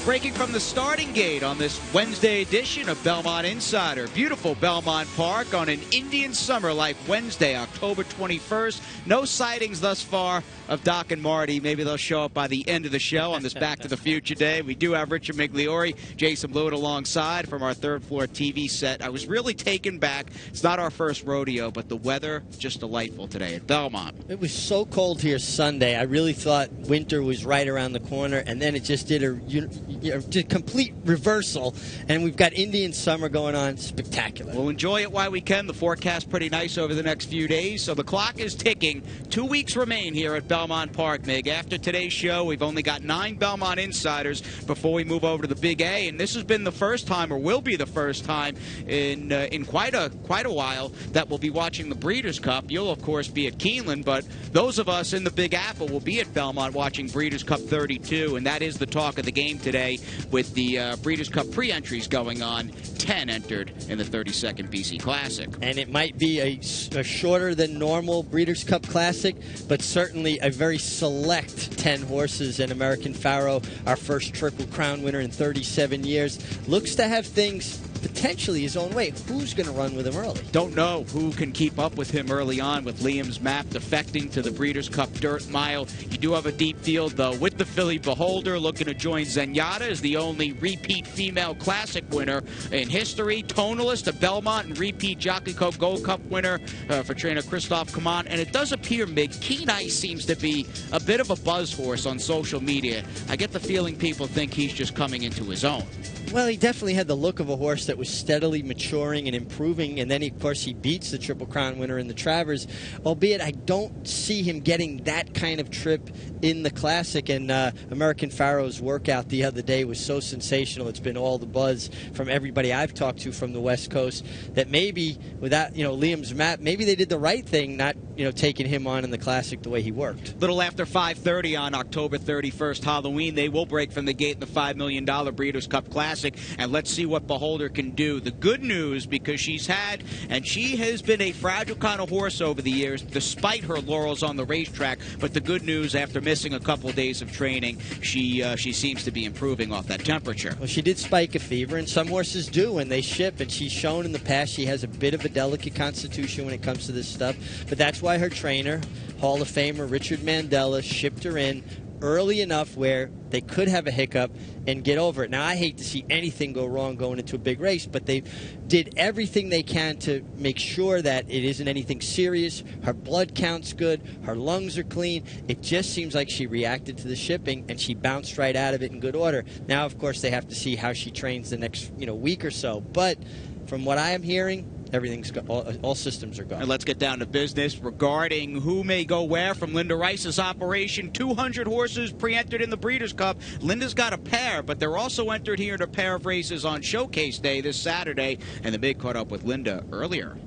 breaking from the starting gate on this Wednesday edition of Belmont Insider. Beautiful Belmont Park on an Indian summer like Wednesday, October 21st. No sightings thus far of Doc and Marty. Maybe they'll show up by the end of the show on this Back to the Future day. We do have Richard Migliore, Jason Blewitt alongside from our third-floor TV set. I was really taken back. It's not our first rodeo, but the weather just delightful today at Belmont. It was so cold here Sunday. I really thought winter was right around the corner, and then it just did a complete reversal, and we've got Indian summer going on. Spectacular. We'll enjoy it while we can. The forecast pretty nice over the next few days, so the clock is ticking. 2 weeks remain here at Belmont Park, Mig. After today's show, we've only got 9 Belmont Insiders before we move over to the Big A, and this has been the first time, or will be the first time, in quite a while that we'll be watching the Breeders' Cup. You'll, of course, be at Keeneland, but those of us in the Big Apple will be at Belmont watching Breeders' Cup 32, and that is the talk of the game today with the Breeders' Cup pre-entries going on. 10 entered in the 32nd BC Classic. And it might be a shorter than normal Breeders' Cup Classic, but certainly a very select 10 horses. And American Pharoah, our first Triple Crown winner in 37 years, looks to have things potentially his own way. Who's going to run with him early? Don't know who can keep up with him early on, with Liam's Map defecting to the Breeders' Cup Dirt Mile. You do have a deep field, though, with the Filly Beholder looking to join Zenyatta as the only repeat female Classic winner in history. Tonalist, a Belmont and repeat Jockey Club Gold Cup winner for trainer Christophe Command. And it does appear, Mig, Keen Ice seems to be a bit of a buzz horse on social media. I get the feeling people think he's just coming into his own. Well, he definitely had the look of a horse that was steadily maturing and improving, and then, of course, he beats the Triple Crown winner in the Travers, albeit I don't see him getting that kind of trip in the Classic, and American Pharoah's workout the other day was so sensational. It's been all the buzz from everybody I've talked to from the West Coast that maybe without, Liam's Map, maybe they did the right thing not, taking him on in the Classic the way he worked. Little after 5:30 on October 31st, Halloween, they will break from the gate in the $5 million Breeders' Cup Classic. And let's see what Beholder can do. The good news, because she has been a fragile kind of horse over the years, despite her laurels on the racetrack. But the good news, after missing a couple days of training, she seems to be improving off that temperature. Well, she did spike a fever, and some horses do when they ship, and she's shown in the past she has a bit of a delicate constitution when it comes to this stuff. But that's why her trainer, Hall of Famer Richard Mandela, shipped her in early enough where they could have a hiccup and get over it. Now, I hate to see anything go wrong going into a big race, but they did everything they can to make sure that it isn't anything serious. Her blood count's good. Her lungs are clean. It just seems like she reacted to the shipping, and she bounced right out of it in good order. Now, of course, they have to see how she trains the next week or so. But from what I am hearing, everything's all systems are going. And let's get down to business regarding who may go where from Linda Rice's operation. 200 horses pre-entered in the Breeders' Cup. Linda's got a pair, but they're also entered here in a pair of races on Showcase Day this Saturday, and the Big caught up with Linda earlier.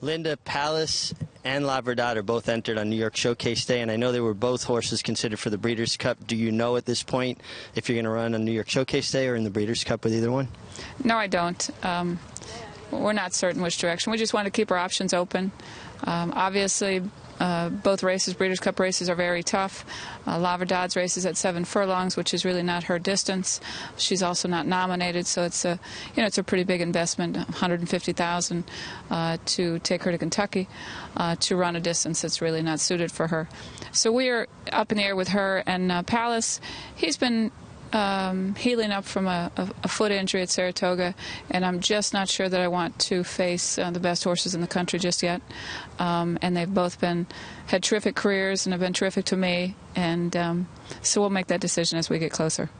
Linda, Palace, and La Verdad are both entered on New York Showcase Day, and I know they were both horses considered for the Breeders' Cup. Do you know at this point if you're going to run on New York Showcase Day or in the Breeders' Cup with either one? No, I don't. We're not certain which direction. We just want to keep our options open. Obviously, both races, Breeders' Cup races, are very tough. La Verdad's race is at 7 furlongs, which is really not her distance. She's also not nominated, so it's a pretty big investment, $150,000 to take her to Kentucky to run a distance that's really not suited for her. So we're up in the air with her. And Palace, he's been healing up from a foot injury at Saratoga, and I'm just not sure that I want to face the best horses in the country just yet. And they've both had terrific careers and have been terrific to me, and so we'll make that decision as we get closer.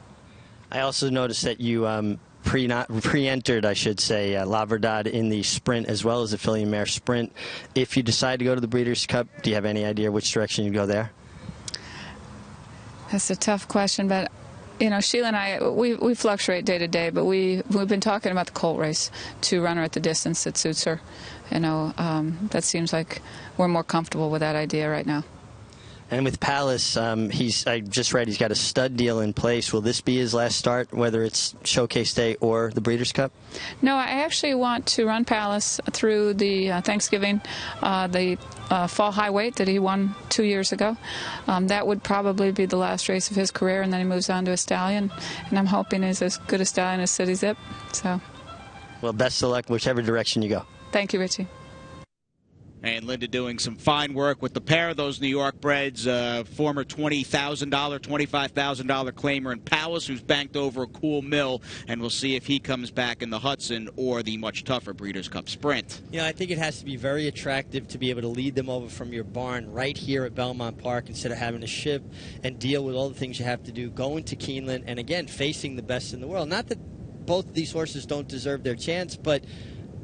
I also noticed that you pre-entered, I should say, La Verdad in the sprint as well as the Filly and Mare sprint. If you decide to go to the Breeders' Cup, do you have any idea which direction you'd go there? That's a tough question, but Sheila and I, we fluctuate day to day, but we've been talking about the colt race to run her at the distance that suits her. That seems like we're more comfortable with that idea right now. And with Palace, I just read he's got a stud deal in place. Will this be his last start, whether it's Showcase Day or the Breeders' Cup? No, I actually want to run Palace through the Thanksgiving, the fall high weight that he won 2 years ago. That would probably be the last race of his career, and then he moves on to a stallion. And I'm hoping he's as good a stallion as City Zip. So, well, best of luck whichever direction you go. Thank you, Richie. And Linda doing some fine work with the pair of those New York breds, former $20,000, $25,000 claimer in Palace, who's banked over a cool mill, and we'll see if he comes back in the Hudson or the much tougher Breeders' Cup Sprint. You know, I think it has to be very attractive to be able to lead them over from your barn right here at Belmont Park instead of having to ship and deal with all the things you have to do, going to Keeneland, and again, facing the best in the world. Not that both of these horses don't deserve their chance, but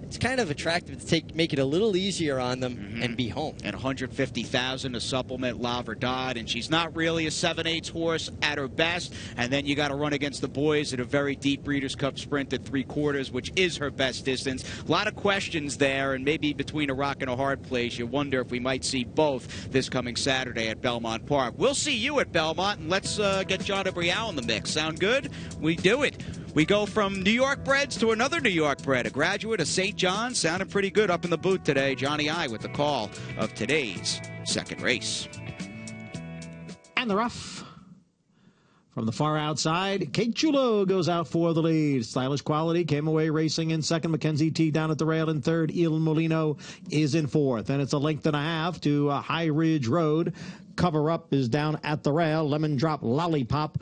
it's kind of attractive to make it a little easier on them and be home. And $150,000 to supplement La Verdad, and she's not really a 7/8 horse at her best. And then you got to run against the boys at a very deep Breeders' Cup Sprint at 3/4, which is her best distance. A lot of questions there, and maybe between a rock and a hard place, you wonder if we might see both this coming Saturday at Belmont Park. We'll see you at Belmont, and let's get John Abrial in the mix. Sound good? We do it. We go from New York breds to another New York bred, a graduate of St. John's. Sounded pretty good up in the booth today. Johnny I with the call of today's second race. And the rough. From the far outside, Kate Chulo goes out for the lead. Stylish Quality came away racing in second. Mackenzie T down at the rail in third. Il Molino is in fourth. And it's a length and a half to High Ridge Road. Cover Up is down at the rail. Lemon Drop Lollipop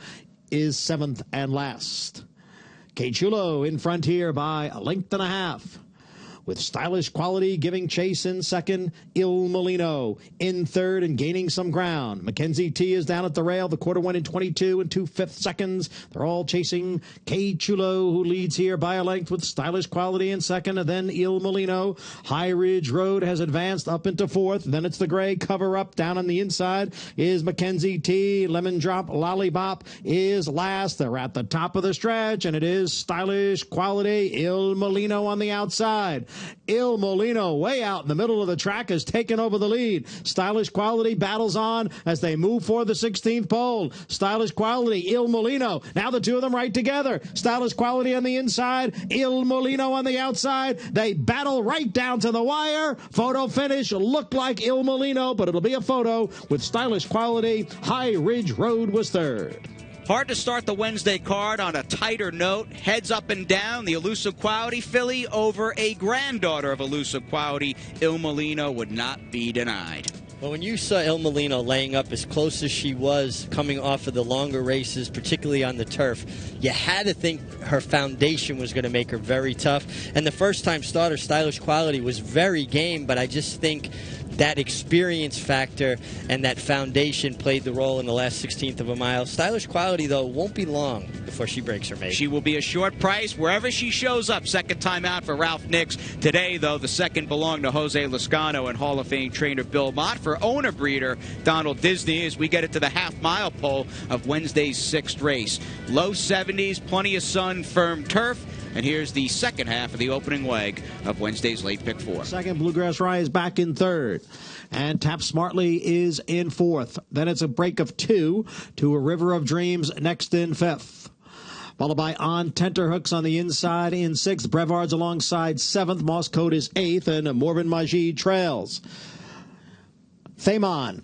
is seventh and last. Kate Chulo in front here by a length and a half, with Stylish Quality giving chase in second. Il Molino in third and gaining some ground. Mackenzie T is down at the rail. The quarter went in 22 and 2/5 seconds. They're all chasing Kate Chulo, who leads here by a length with Stylish Quality in second, and then Il Molino. High Ridge Road has advanced up into fourth. Then it's the gray Cover Up. Down on the inside is Mackenzie T. Lemon Drop Lollipop is last. They're at the top of the stretch, and it is Stylish Quality. Il Molino on the outside. Il Molino, way out in the middle of the track, has taken over the lead. Stylish Quality battles on as they move for the 16th pole. Stylish Quality, Il Molino. Now the two of them right together. Stylish Quality on the inside, Il Molino on the outside. They battle right down to the wire. Photo finish looked like Il Molino, but it'll be a photo with Stylish Quality. High Ridge Road was third. Hard to start the Wednesday card on a tighter note. Heads up and down. The Elusive Quality filly over a granddaughter of Elusive Quality. Il Molino would not be denied. Well, when you saw Il Molino laying up as close as she was coming off of the longer races, particularly on the turf, you had to think her foundation was going to make her very tough. And the first-time starter, Stylish Quality, was very game, but I just think that experience factor and that foundation played the role in the last 16th of a mile. Stylish Quality, though, won't be long before she breaks her mate. She will be a short price wherever she shows up. Second time out for Ralph Nix. Today, though, the second belonged to Jose Lascano and Hall of Fame trainer Bill Mott. For owner breeder Donald Disney, as we get it to the half-mile pole of Wednesday's sixth race. Low 70s, plenty of sun, firm turf. And here's the second half of the opening leg of Wednesday's late pick 4. Second, Bluegrass Rye is back in third. And Tap Smartly is in fourth. Then it's a break of 2 to A River of Dreams next in fifth. Followed by On Tenterhooks on the inside in sixth. Brevard's alongside seventh. Moss Code is eighth. And Morvan Majid trails. Thamon,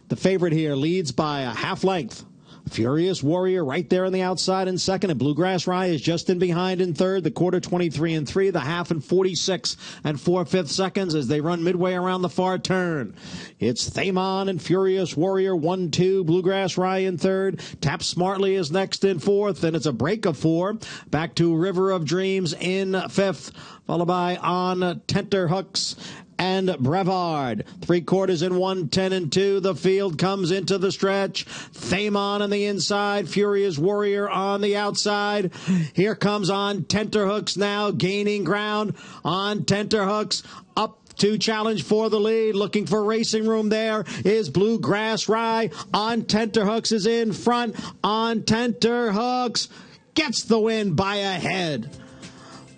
the favorite here, leads by a half length. Furious Warrior right there on the outside in second, and Bluegrass Rye is just in behind in third. The quarter 23 and 3, the half in 46 and 4/5 seconds as they run midway around the far turn. It's Thamon and Furious Warrior 1-2. Bluegrass Rye in third. Tap Smartly is next in fourth, and it's a break of 4. Back to River of Dreams in fifth, followed by On Tenterhooks and Brevard. 3/4 in 1, 10 and 2. The field comes into the stretch. Thamon on the inside. Furious Warrior on the outside. Here comes On Tenterhooks now gaining ground. On Tenterhooks up to challenge for the lead. Looking for racing room there is Bluegrass Rye. On Tenterhooks is in front. On Tenterhooks gets the win by a head.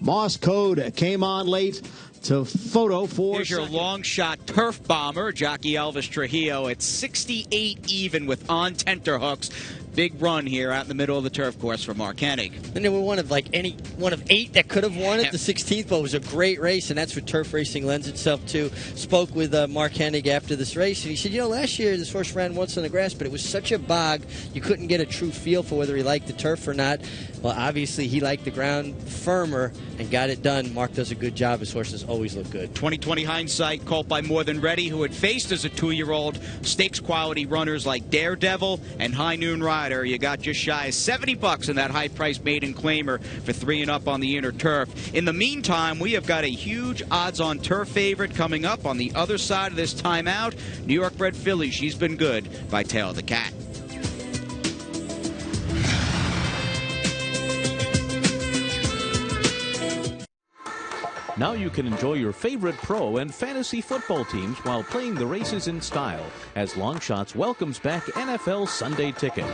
Moss Code came on late. to photo for Here's your second. long shot turf bomber, jockey Elvis Trujillo, at 68 even with on tenterhooks. Big run here out in the middle of the turf course for Mark Hennig. And they were one of 8 that could have won it, the 16th, but it was a great race, and that's what turf racing lends itself to. Spoke with Mark Hennig after this race, and he said, last year this horse ran once on the grass, but it was such a bog, you couldn't get a true feel for whether he liked the turf or not. Well, obviously he liked the ground firmer and got it done. Mark does a good job. His horses always look good. 20/20 hindsight, called by More Than Ready, who had faced as a 2-year-old stakes quality runners like Daredevil and High Noon Rider. You got just shy of $70 in that high-priced maiden claimer for 3 and up on the inner turf. In the meantime, we have got a huge odds-on turf favorite coming up on the other side of this timeout. New York bred filly, She's Been Good by Tail of the Cat. Now you can enjoy your favorite pro and fantasy football teams while playing the races in style as Longshots welcomes back NFL Sunday Ticket.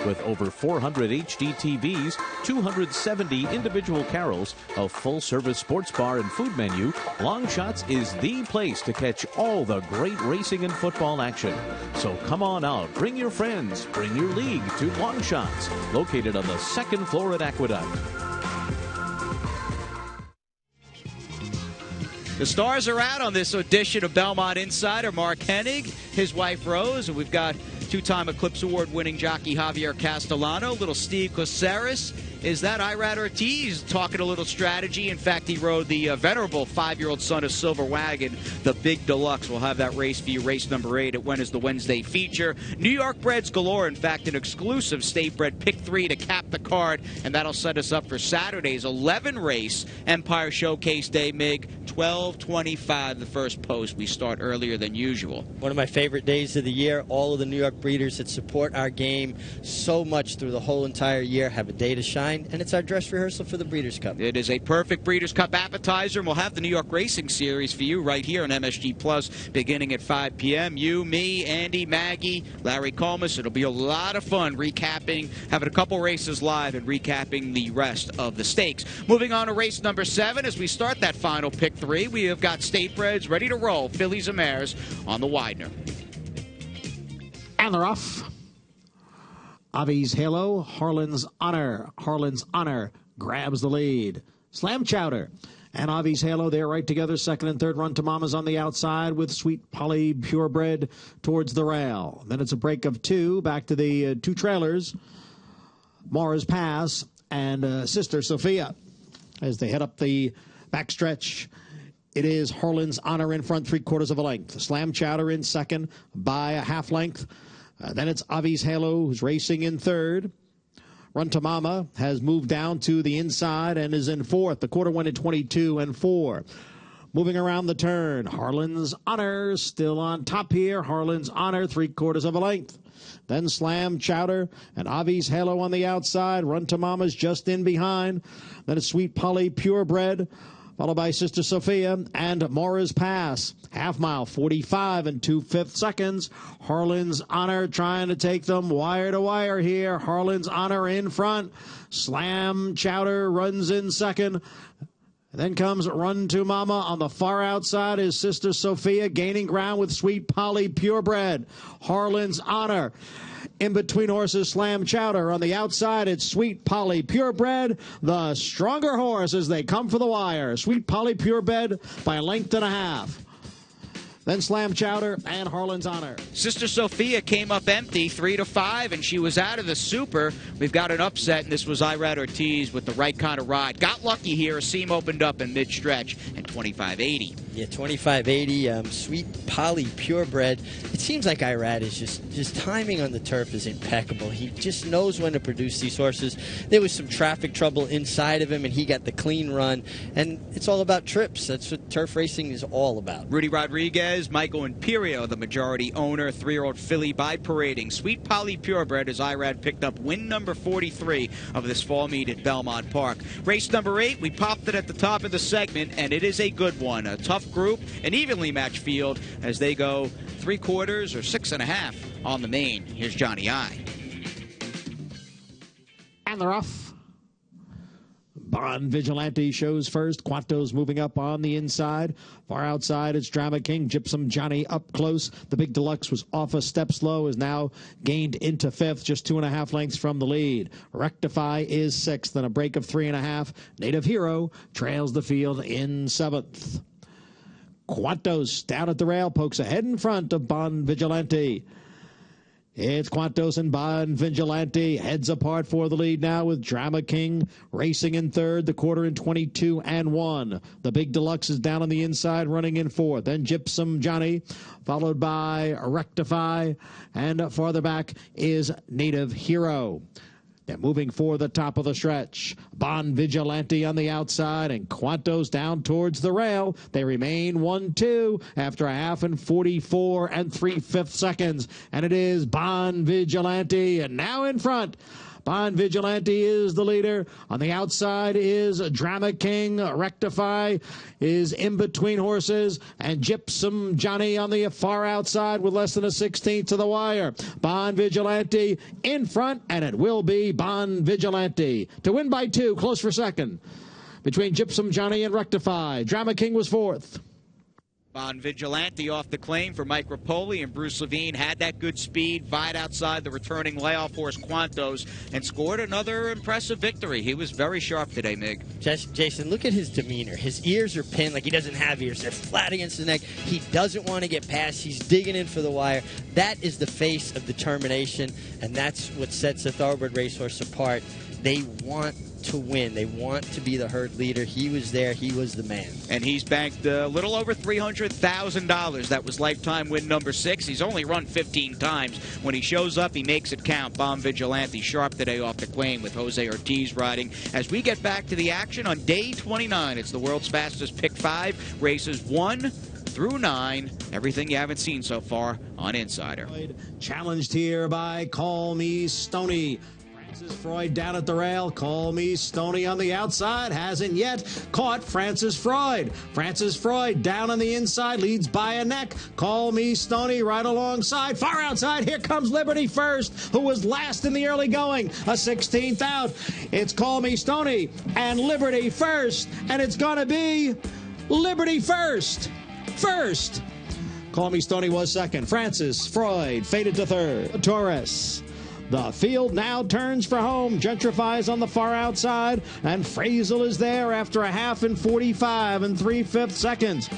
With over 400 HD TVs, 270 individual carols, a full-service sports bar and food menu, Longshots is the place to catch all the great racing and football action. So come on out, bring your friends, bring your league to Longshots, located on the 2nd floor at Aqueduct. The stars are out on this edition of Belmont Insider. Mark Hennig, his wife Rose, and we've got 2-time Eclipse Award-winning jockey Javier Castellano, little Steve Caceres. Is that Irad Ortiz talking a little strategy? In fact, he rode the venerable 5-year-old son of Silver Wagon, the Big Deluxe. We'll have that race for you, race number 8. It went as the Wednesday feature. New York breds galore. In fact, an exclusive state bred pick 3 to cap the card, and that'll set us up for Saturday's 11 race Empire Showcase Day, Mig. 12:25 the first post. We start earlier than usual. One of my favorite days of the year. All of the New York breeders that support our game so much through the whole entire year have a day to shine, and it's our dress rehearsal for the Breeders' Cup. It is a perfect Breeders' Cup appetizer, and we'll have the New York Racing Series for you right here on MSG Plus beginning at 5 p.m. You, me, Andy, Maggie, Larry Colmus. It'll be a lot of fun recapping, having a couple races live and recapping the rest of the stakes. Moving on to race number 7 as we start that final pick 3. We have got state breds ready to roll, fillies and mares on the Widener. And the rough. Avi's Halo, Harlan's Honor. Harlan's Honor grabs the lead. Slam Chowder and Avi's Halo, they're right together. Second and third Run to Mama's on the outside with Sweet Polly Purebred towards the rail. Then it's a break of 2 back to the 2 trailers. Mara's Pass and Sister Sophia as they head up the backstretch. It is Harlan's Honor in front, 3/4 of a length. Slam Chowder in second by a half length. Then it's Avi's Halo who's racing in third. Run to Mama has moved down to the inside and is in fourth. The quarter went at 22 and 4. Moving around the turn, Harlan's Honor still on top here. Harlan's Honor, 3/4 of a length. Then Slam Chowder and Avi's Halo on the outside. Run to Mama's just in behind. Then it's Sweet Polly Purebred, followed by Sister Sophia and Mara's Pass. Half mile, 45 and 2/5 seconds. Harlan's Honor trying to take them wire to wire here. Harlan's Honor in front. Slam Chowder runs in second. Then comes Run to Mama. On the far outside is Sister Sophia gaining ground with Sweet Polly Purebred. Harlan's Honor. In between horses, Slam Chowder. On the outside, it's Sweet Polly Purebred, the stronger horse as they come for the wire. Sweet Polly Purebred by a length and a half. Then Slam Chowder and Harlan's Honor. Sister Sophia came up empty, 3-5, and she was out of the super. We've got an upset, and this was Irad Ortiz with the right kind of ride. Got lucky here. A seam opened up in mid-stretch and 25.80. Yeah, 25.80. Sweet Polly Purebred. It seems like Irad is just timing on the turf is impeccable. He just knows when to produce these horses. There was some traffic trouble inside of him, and he got the clean run. And it's all about trips. That's what turf racing is all about. Rudy Rodriguez, Michael Imperio, the majority owner, 3-year-old filly by parading. Sweet Polly Purebred as Irad picked up win number 43 of this fall meet at Belmont Park. Race number 8, we popped it at the top of the segment, and it is a good one. A tough group, an evenly matched field as they go 3/4 or 6.5 on the main. Here's Johnny I. And the rough. Bon Vigilante shows first. Quanto's moving up on the inside. Far outside, it's Drama King. Gypsum Johnny up close. The Big Deluxe was off a step slow, is now gained into fifth, just 2.5 lengths from the lead. Rectify is sixth, then a break of 3.5. Native Hero trails the field in seventh. Quantos down at the rail, pokes ahead in front of Bon Vigilante. It's Quantos and Bon Vigilante heads apart for the lead now, with Drama King racing in third, the quarter in 22-1. The Big Deluxe is down on the inside, running in fourth. Then Gypsum Johnny, followed by Rectify, and farther back is Native Hero. They're moving for the top of the stretch. Bon Vigilante on the outside and Quantos down towards the rail. They remain 1-2 after a half and 44 3/5 seconds. And it is Bon Vigilante, and now in front. Bon Vigilante is the leader. On the outside is Drama King. Rectify is in between horses. And Gypsum Johnny on the far outside with less than a 16th to the wire. Bon Vigilante in front, and it will be Bon Vigilante to win by 2, close for second. Between Gypsum Johnny and Rectify. Drama King was fourth. Bon Vigilante off the claim for Mike Rapoli, and Bruce Levine had that good speed, vied outside the returning layoff horse Quantos, and scored another impressive victory. He was very sharp today, Mig. Jason, look at his demeanor. His ears are pinned like he doesn't have ears. They're flat against his neck. He doesn't want to get past. He's digging in for the wire. That is the face of determination, and that's what sets a thoroughbred racehorse apart. They want to win. They want to be the herd leader. He was there. He was the man. And he's banked a little over $300,000. That was lifetime win number 6. He's only run 15 times. When he shows up, he makes it count. Bon Vigilante sharp today off the claim with Jose Ortiz riding. As we get back to the action on day 29, it's the world's fastest pick 5, races 1 through 9. Everything you haven't seen so far on Insider. Challenged here by Call Me Stony. Francis Freud down at the rail. Call Me Stony on the outside. Hasn't yet caught Francis Freud. Francis Freud down on the inside. Leads by a neck. Call Me Stony right alongside. Far outside. Here comes Liberty First, who was last in the early going. A 16th out. It's Call Me Stony and Liberty First. And it's going to be Liberty First. First. Call Me Stony was second. Francis Freud faded to third. Torres. The field now turns for home. Gentrifies on the far outside, and Frazel is there after a half and 45 3/5 seconds.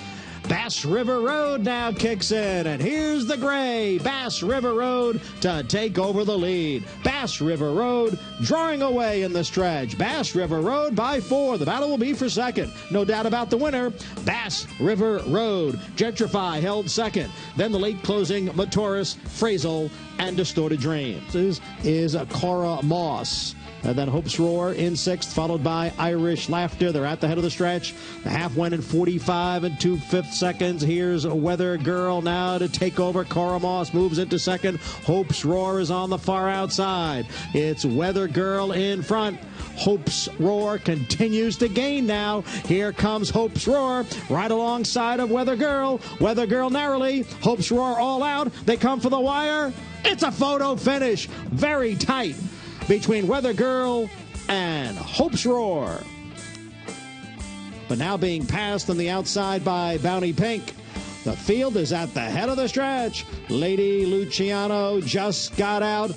Bass River Road now kicks in, and here's the gray Bass River Road to take over the lead. Bass River Road drawing away in the stretch. Bass River Road by 4. The battle will be for second. No doubt about the winner, Bass River Road. Gentrify held second. Then the late closing Matoris, Frazel, and Distorted Dreams. This is Cora Moss. And then Hope's Roar in 6th, followed by Irish Laughter. They're at the head of the stretch. The half went in 45 2/5 seconds. Here's Weather Girl now to take over. Cora Moss moves into second. Hope's Roar is on the far outside. It's Weather Girl in front. Hope's Roar continues to gain now. Here comes Hope's Roar right alongside of Weather Girl. Weather Girl narrowly. Hope's Roar all out. They come for the wire. It's a photo finish. Very tight between Weather Girl and Hope's Roar. But now being passed on the outside by Bounty Pink. The field is at the head of the stretch. Lady Luciano just got out,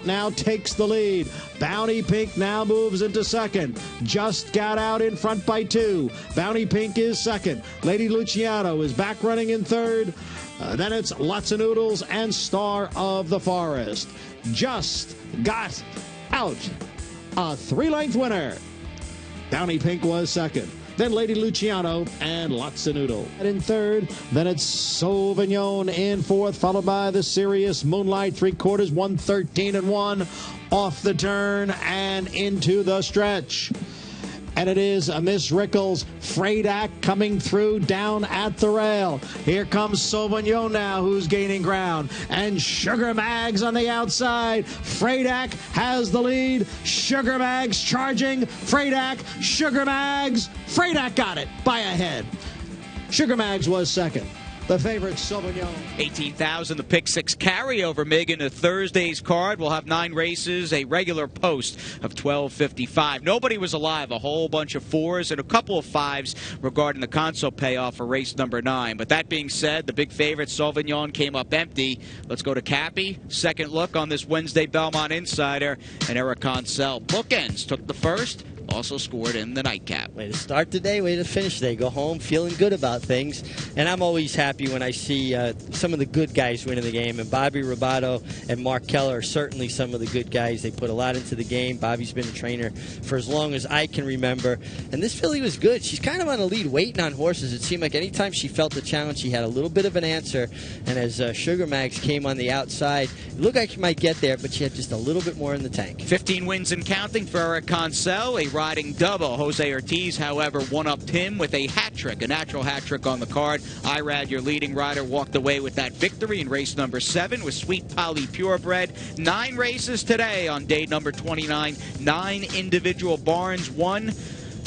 now takes the lead. Bounty Pink now moves into second. Just got out in front by 2. Bounty Pink is second. Lady Luciano is back running in third. Then it's Lots of Noodles and Star of the Forest. Just got out. A 3-length winner. Bounty Pink was second. Then Lady Luciano and Lots of Noodle. In third, then it's Sauvignon in fourth, followed by the Sirius Moonlight, 3/4, 113-1, off the turn and into the stretch. And it is Miss Rickles, Freydak coming through down at the rail. Here comes Sauvignon now, who's gaining ground. And Sugar Mags on the outside. Freydak has the lead. Sugar Mags charging. Freydak, Sugar Mags. Freydak got it by a head. Sugar Mags was second. The favorite, Sauvignon. 18,000, the pick six carryover, Mig, into Thursday's card. We'll have 9 races, a regular post of 12:55. Nobody was alive. A whole bunch of 4s and a couple of 5s regarding the console payoff for race number 9. But that being said, the big favorite, Sauvignon, came up empty. Let's go to Cappy. Second look on this Wednesday Belmont Insider. And Eric Consell. Bookends took the first. Also scored in the nightcap. Way to start the day, way to finish the day. Go home feeling good about things. And I'm always happy when I see some of the good guys winning the game. And Bobby Robato and Mark Keller are certainly some of the good guys. They put a lot into the game. Bobby's been a trainer for as long as I can remember. And this filly was good. She's kind of on a lead, waiting on horses. It seemed like anytime she felt the challenge, she had a little bit of an answer. And as Sugar Mags came on the outside, it looked like she might get there, but she had just a little bit more in the tank. 15 wins and counting for Eric Consell. A riding double. Jose Ortiz, however, one-upped him with a hat trick, a natural hat trick on the card. Irad, your leading rider, walked away with that victory in race number 7 with Sweet Polly Purebred. 9 races today on day number 29. 9 individual barns won.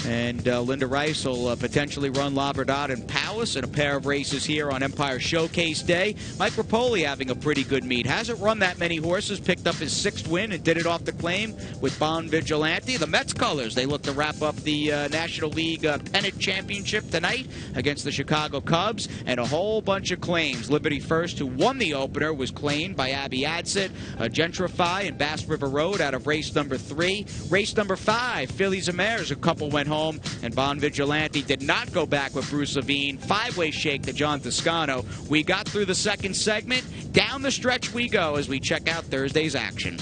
And Linda Rice will potentially run La Verdad and Palace in a pair of races here on Empire Showcase Day. Mike Rapoli having a pretty good meet. Hasn't run that many horses. Picked up his 6th win and did it off the claim with Bon Vigilante. The Mets colors, they look to wrap up the National League Pennant Championship tonight against the Chicago Cubs. And a whole bunch of claims. Liberty First, who won the opener, was claimed by Abby Adsit. Gentrify and Bass River Road out of race number 3. Race number 5, Phillies and Mares, a couple went home. And Bon Vigilante did not go back with Bruce Levine. 5-way shake to John Toscano. We got through the second segment. Down the stretch we go as we check out Thursday's action.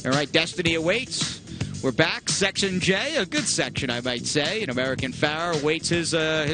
All right, Destiny awaits. We're back. Section J, a good section, I might say. And American Farrer awaits his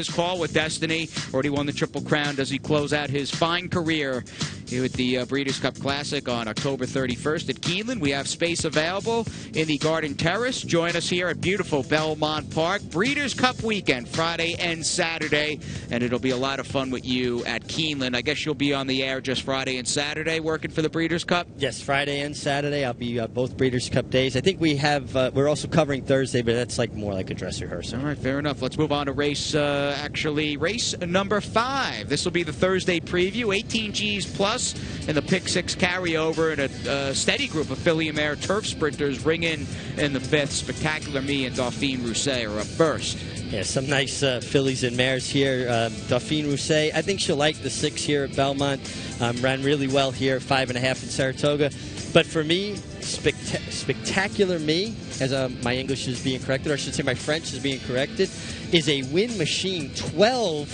call with Destiny. Already won the Triple Crown. Does he close out his fine career here at the Breeders' Cup Classic on October 31st at Keeneland? We have space available in the Garden Terrace. Join us here at beautiful Belmont Park. Breeders' Cup weekend, Friday and Saturday. And it'll be a lot of fun with you at Keeneland. I guess you'll be on the air just Friday and Saturday working for the Breeders' Cup? Yes, Friday and Saturday. I'll be both Breeders' Cup days. I think we have, we're also covering Thursday, but that's like more like a dress rehearsal. All right, fair enough. Let's move on to race number 5. This will be the Thursday preview. 18 Gs plus in the pick 6 carryover, and a steady group of filly and mare turf sprinters ring in the 5th. Spectacular Me and Dauphine Rousset are up first. Yeah, some nice fillies and mares here. Dauphine Rousset, I think she'll like the 6 here at Belmont. Ran really well here, 5.5 in Saratoga. But for me, Spectacular Me, as my English is being corrected, or I should say my French is being corrected, is a win machine. 12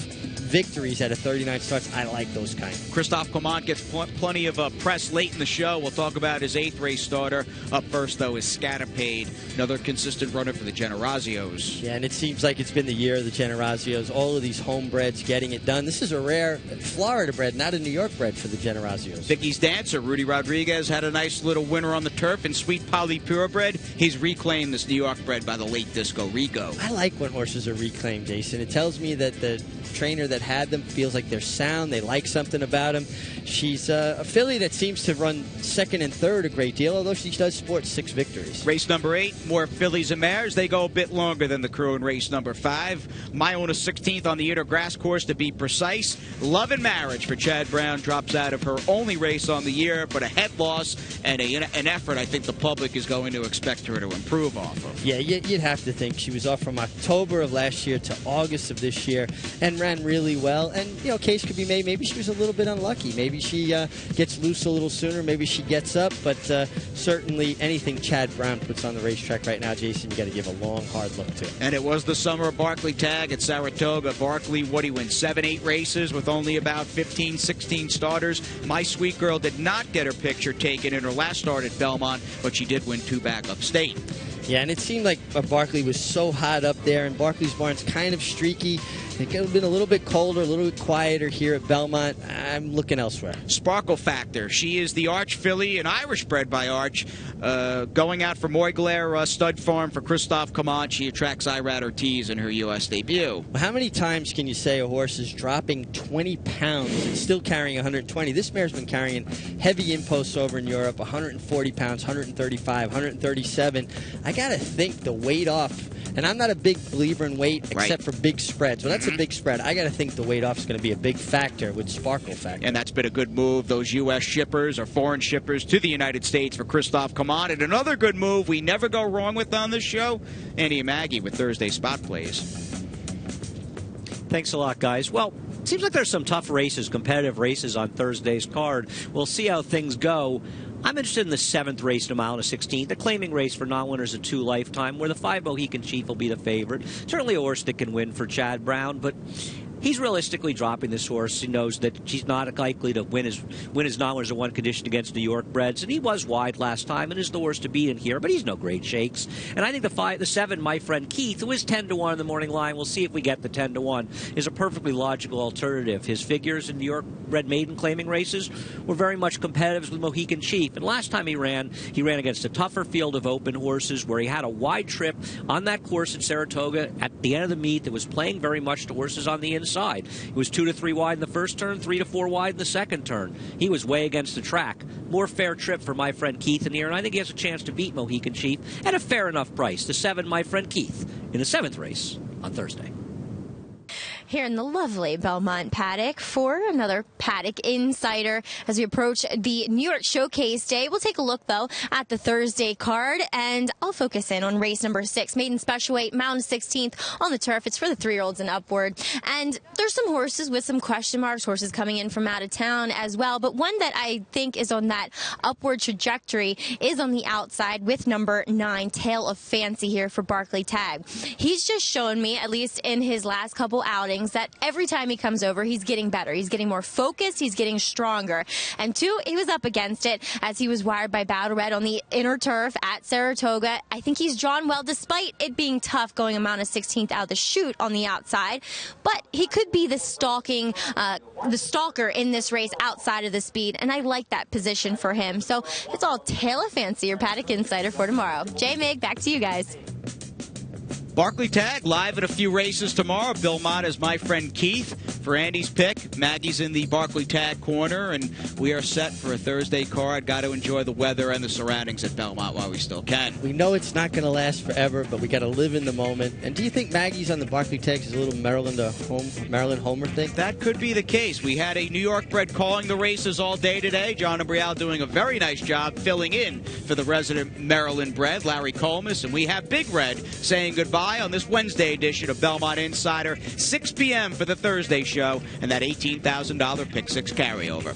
victories out of 39 starts. I like those kind. Christophe Clement gets plenty of press late in the show. We'll talk about his 8th race starter. Up first, though, is Scatterpaid, another consistent runner for the Generazios. Yeah, and it seems like it's been the year of the Generazios. All of these homebreds getting it done. This is a rare Florida bred, not a New York bred for the Generazios. Vicky's Dancer, Rudy Rodriguez, had a nice little winner on the turf. And Sweet Polly Purebred, he's reclaimed this New York bred by the late Disco Rico. I like when horses are reclaimed, Jason. It tells me that the trainer that had them feels like they're sound. They like something about them. She's a filly that seems to run 2nd and 3rd a great deal, although she does sport 6 victories. Race number 8, more fillies and mares. They go a bit longer than the crew in race number 5. My own is 16th on the inner grass course, to be precise. Love and Marriage for Chad Brown drops out of her only race on the year, but a head loss and an effort I think the public is going to expect her to improve off of. Yeah, you'd have to think. She was off from October of last year to August of this year and ran really well. And, you know, case could be made. Maybe she was a little bit unlucky. Maybe she gets loose a little sooner. Maybe she gets up. But certainly anything Chad Brown puts on the racetrack right now, Jason, you got to give a long, hard look to. And it was the summer of Barkley tag at Saratoga. Barkley, what he win, 7-8 races with only about 15, 16 starters. My Sweet Girl did not get her picture taken in her last start at Belmont, but she did win 2 back upstate. Yeah, and it seemed like Barkley was so hot up there, and Barkley's barn's kind of streaky. It could have been a little bit colder, a little bit quieter here at Belmont. I'm looking elsewhere. Sparkle Factor. She is the Arch filly, an Irish bred by Arch, going out for Migliore Stud Farm for Christophe Clement. She attracts Irad Ortiz in her U.S. debut. Well, how many times can you say a horse is dropping 20 pounds and still carrying 120? This mare's been carrying heavy imposts over in Europe, 140 pounds, 135, 137. I got got to think the weight off. And I'm not a big believer in weight except for big spreads. When that's a big spread, I got to think the weight off is going to be a big factor with sparkle factor. And that's been a good move, those U.S. shippers or foreign shippers to the United States for Christoph Kaman. And another good move we never go wrong with on this show, Andy and Maggie with Thursday spot plays. Thanks a lot, guys. Well, seems like there's some tough races, competitive races on Thursday's card. We'll see how things go. I'm interested in the 7th race in a mile and a 16th, the claiming race for non-winners of 2 Lifetime, where the 5 Mohican Chief will be the favorite. Certainly a horse that can win for Chad Brown, but he's realistically dropping this horse. He knows that she's not likely to win his non-winners in one condition against New York breds, and he was wide last time and is the horse to beat in here, but he's no great shakes. And I think the 7, My Friend Keith, who is 10-1 in the morning line, we'll see if we get the 10-1, is a perfectly logical alternative. His figures in New York bred maiden claiming races were very much competitive with Mohican Chief, and last time he ran against a tougher field of open horses where he had a wide trip on that course at Saratoga at the end of the meet that was playing very much to horses on the inside. It was 2 to 3 wide in the first turn, 3 to 4 wide in the second turn. He was way against the track. More fair trip for My Friend Keith in here, and I think he has a chance to beat Mohican Chief at a fair enough price. The 7, My Friend Keith, in the 7th race on Thursday. Here in the lovely Belmont paddock for another Paddock Insider as we approach the New York Showcase Day. We'll take a look, though, at the Thursday card, and I'll focus in on race number 6, maiden special weight, mountain 16th on the turf. It's for the 3-year-olds and upward. And there's some horses with some question marks, horses coming in from out of town as well. But one that I think is on that upward trajectory is on the outside with number 9, Tale of Fancy here for Barclay Tagg. He's just shown me, at least in his last couple outings, that every time he comes over, he's getting better. He's getting more focused. He's getting stronger. And 2, he was up against it as he was wired by Battle Red on the inner turf at Saratoga. I think he's drawn well, despite it being tough going a mount of 16th out of the chute on the outside. But he could be the stalker in this race outside of the speed, and I like that position for him. So it's all Tale of Fancy, your Paddock Insider for tomorrow. Jay, Mig, back to you guys. Barclay Tagg live at a few races tomorrow. Belmont is My Friend Keith for Andy's pick. Maggie's in the Barclay Tagg corner, and we are set for a Thursday card. Got to enjoy the weather and the surroundings at Belmont while we still can. We know it's not going to last forever, but we got to live in the moment. And do you think Maggie's on the Barclay Tagg is a little Maryland Homer thing? That could be the case. We had a New York bred calling the races all day today. John Imbrial doing a very nice job filling in for the resident Maryland bred, Larry Colmus, and we have Big Red saying goodbye on this Wednesday edition of Belmont Insider, 6 p.m. for the Thursday show, and that $18,000 Pick 6 carryover.